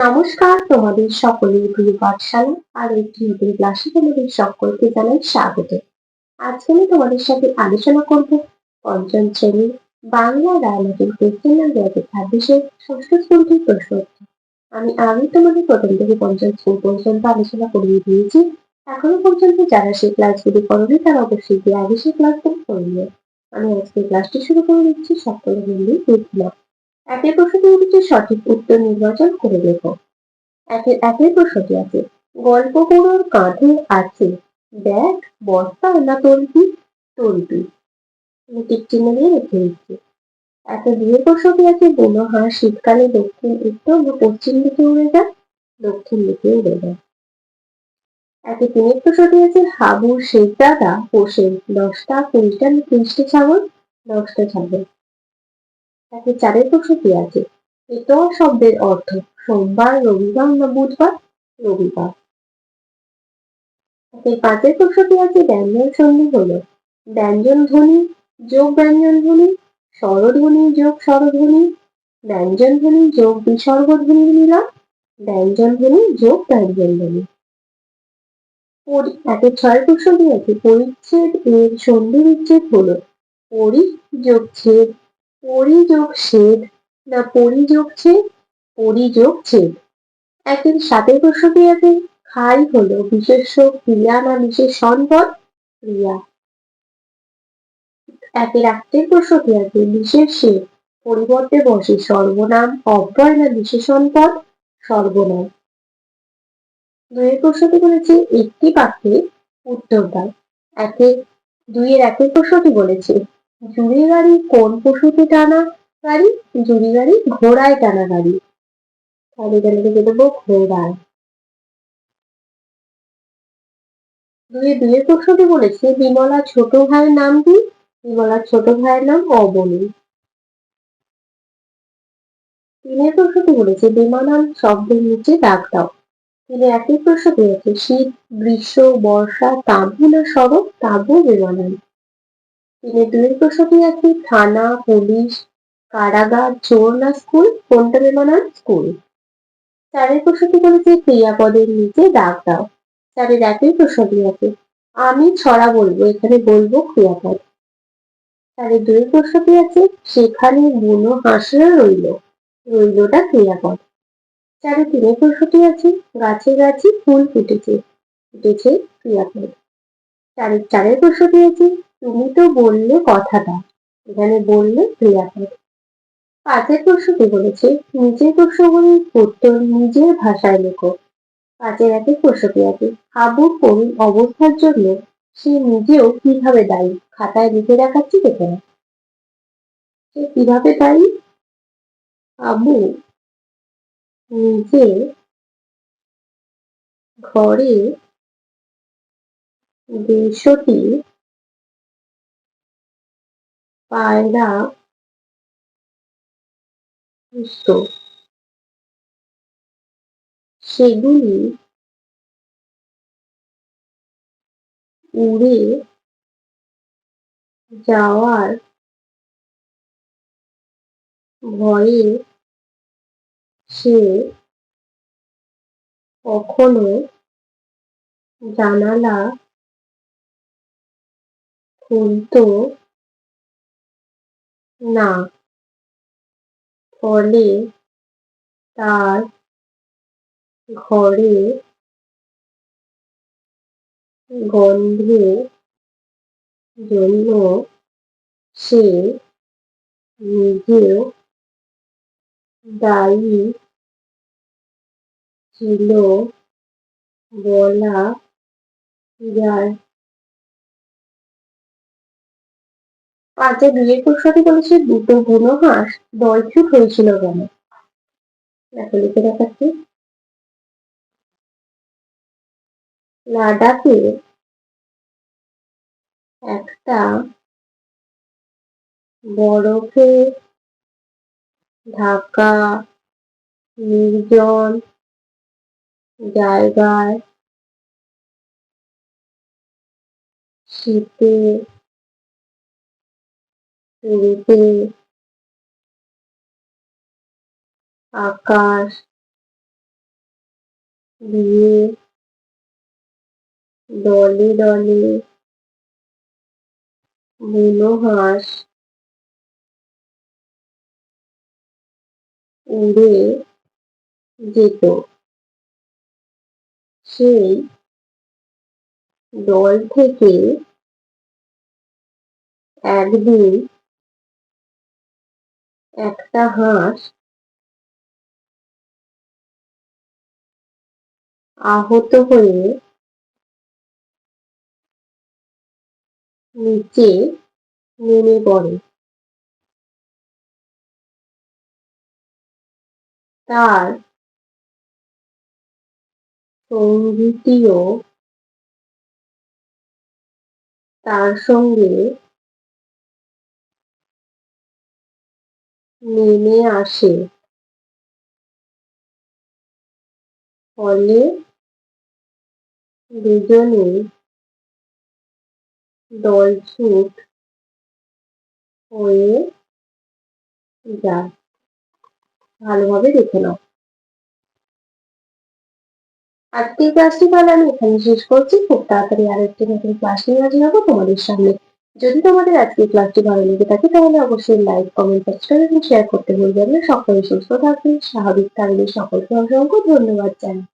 নমস্কার, তোমাদের সকলের প্রিয় পাঠশালা আর একটি নতুন ক্লাসে তোমাদের সকলকে জানাই স্বাগত। আজকে আমি তোমাদের সাথে আলোচনা করব পঞ্চম শ্রেণীর বাংলা রায়মার্টিন কোশ্চেন নাম্বার ২২-এর ষষ্ঠ শ্রেণীর প্রশ্ন উত্তর। আমি আগে তোমাদের প্রথম থেকে পঞ্চম শ্রেণী পর্যন্ত আলোচনা করিয়ে দিয়েছি। এখনো পর্যন্ত যারা সেই ক্লাসগুলি করবে তারা অবশ্যই গিয়ে আগে সেই ক্লাসগুলি করে নিও। আমি আজকে ক্লাসটি শুরু করে দিচ্ছি, সকলে মিলিয়ে দেখলাম। একের প্রশ্নটি হচ্ছে সঠিক উত্তর নির্বাচন করে লেখো। একের প্রশ্নটি আছে, গল্পগুলোর কাঁধে আছে ব্যাগ, বস্তা না তল্পি? তল্পি। আমি টিক চিহ্ন দিয়ে রেখে দিচ্ছি। দুয়ের প্রশ্নটি আছে, বুনো হাঁস শীতকালে দক্ষিণ, উত্তর বা পশ্চিম দিকে উড়ে যায়? দক্ষিণ দিকে উড়ে যায়। তিনের প্রশ্নটি আছে, হাবুর শেখ দাদা পোষে 10টা, 20টা না 30টা ছাগল? 10টা ছাগল। চারের প্রশ্নটি আছে, ইতর শব্দের অর্থ সোমবার, রবিবার না বুধবার? রবিবার। পাঁচের প্রশ্নটি আছে, ব্যঞ্জন সন্ধি হলো ব্যঞ্জন ধ্বনি যোগ ব্যঞ্জন ধ্বনি, স্বরধ্বনি যোগ স্বরধ্বনি, ব্যঞ্জন ধ্বনি যোগ বিসর্গ ধ্বনির মিলন, ব্যঞ্জন ধ্বনি যোগ ব্যঞ্জন ধ্বনি। ছয়ের প্রশ্নটি আছে, পরিচ্ছেদ এর সন্ধি বিচ্ছেদ হলো পরি যোগ ছেদ, পরি যোগ ছেদ না পরি যোগ ছেদ? পরি যোগ ছেদ। সাতের প্রশ্নটি আছে, খাই হলো বিশেষ্য ক্রিয়া না বিশেষণ পদ? ক্রিয়া। আটের প্রশ্নটি আছে, বিশেষ্যের পরিবর্তে বসে সর্বনাম, অব্যয় না বিশেষণ পদ? সর্বনাম। দুইয়ের প্রশ্নটি বলেছে, একটি বাক্যে উত্তর দাও। একের প্রশ্নটি বলেছে, জুড়ি গাড়ি কোন পশুতে টানা গাড়ি? জুড়ি গাড়ি ঘোড়ায় টানা গাড়ি। তাহলে এখানে লিখে দেবো ঘোড়ায়। দুইয়ের প্রশ্নটি বলেছে, বিমলা ছোট ভাইয়ের নাম কি? বিমলার ছোট ভাইয়ের নাম অবনী। তিনের প্রশ্নটি বলেছে, বেমানান শব্দের নিচে দাগ দাও। একের প্রশ্নটি আছে, শীত, গ্রীষ্ম, বর্ষা, তাঁবু না শরৎ? তাঁবু বেমানান। দুইয়ের প্রশ্নটি আছে, থানা, পুলিশ, কারাগার, চোর না স্কুল? কোনটা বেমানান? স্কুল। চারের প্রশ্নটি বলেছে, ক্রিয়াপদের নিচে দাগ দাও। একের প্রশ্নটি আছে, আমি ছড়া বলবো, এখানে বলবো ক্রিয়াপদ। দুই প্রশ্নটি আছে, সেখানে বুনো হাঁসরা রইল, রইলটা ক্রিয়াপদ। তিনের প্রশ্নটি আছে, গাছে গাছে ফুল ফুটেছে, ফুটেছে ক্রিয়াপদ। চারের প্রশ্নটি আছে, তুমি তো বললে কথাটা, এখানে বললে ক্রিয়াপদ। পাঁচের প্রশ্নটি বলেছে, নিজের প্রশ্নগুলির উত্তর নিজের ভাষায় লেখো। একের প্রশ্নটি আছে, হাবুর করুণ অবস্থার জন্য সে নিজেও কিভাবে দায়ী? খাতায় লিখে দেখাচ্ছি, দেখে না। সে কিভাবে দায়ী? হাবু নিজে ঘরে 150টি পায়রা পুষত, সেগুলি উড়ে যাওয়ার ভয়ে সে কখনো জানালা খুলত না, ফলে তার ঘরে গন্ধের জন্য সে নিজেও দায়ী ছিল বলা যায়। দুইয়ের প্রশ্নটি বলেছে, দুটো বুনো হাঁস দলছুট হয়েছিল কেন? দেখো লিখে দেখাচ্ছি। লাদাখে একটা বরফে ঢাকা নির্জন জায়গায় শীতে শুরুতে আকাশ দিয়ে দলে দলে বুনো হাঁস উড়ে যেত। সেই দল থেকে একদিন একটা হাঁস আহত হয়ে নিচে নেমে পড়ে। তার সঙ্গীটিও তার সঙ্গে নেমে আসে। ফলে দুজনে দলছুট হয়ে যায়। ভালোভাবে দেখে নাও। আজকের ক্লাসটি তাহলে আমি এখানে শেষ করছি। খুব তাড়াতাড়ি আরেকটি নতুন ক্লাস নিয়ে হাজির হবো তোমাদের সামনে। যদি তোমাদের আজকের ক্লাসটি ভালো লেগে থাকে তাহলে অবশ্যই লাইক, কমেন্ট, সাবস্ক্রাইব এবং শেয়ার করতে ভুলবেন না। সকলে সুস্থ থাকবেন, স্বাভাবিক থাকবেন। সকলকে অসংখ্য ধন্যবাদ জানাই।